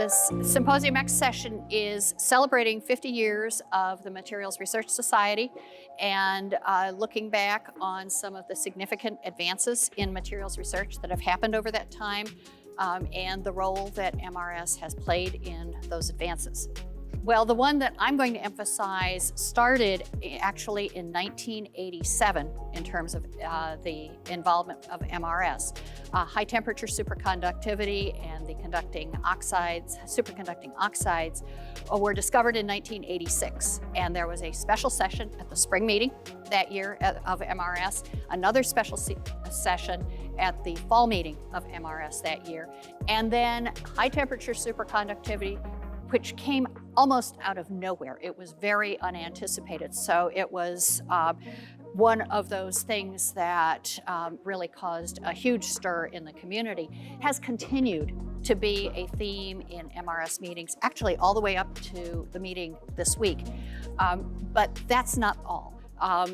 This Symposium X session is celebrating 50 years of the Materials Research Society and looking back on some of the significant advances in materials research that have happened over that time and the role that MRS has played in those advances. Well, the one that I'm going to emphasize started actually in 1987 in terms of the involvement of MRS. High temperature superconductivity and the superconducting oxides were discovered in 1986. And there was a special session at the spring meeting that year of MRS, another special session at the fall meeting of MRS that year. And then high temperature superconductivity, which came almost out of nowhere. It was very unanticipated. So it was one of those things that really caused a huge stir in the community, has continued to be a theme in MRS meetings, actually all the way up to the meeting this week. But that's not all.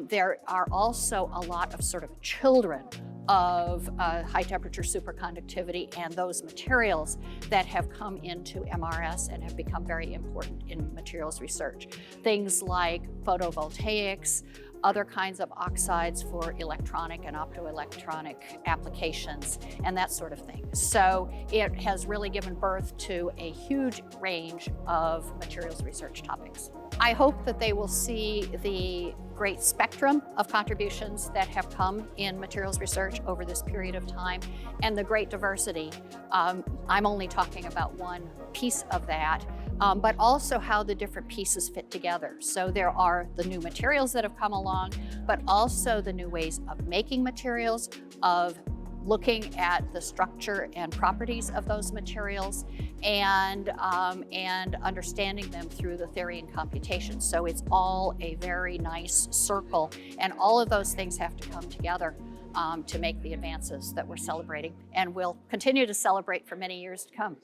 There are also a lot of sort of children of high temperature superconductivity and those materials that have come into MRS and have become very important in materials research. Things like photovoltaics, other kinds of oxides for electronic and optoelectronic applications, and that sort of thing. So it has really given birth to a huge range of materials research topics. I hope that they will see the great spectrum of contributions that have come in materials research over this period of time and the great diversity. I'm only talking about one piece of that, but also how the different pieces fit together. So there are the new materials that have come along, but also the new ways of making materials, of looking at the structure and properties of those materials, and understanding them through the theory and computation. So it's all a very nice circle, and all of those things have to come together to make the advances that we're celebrating and will continue to celebrate for many years to come.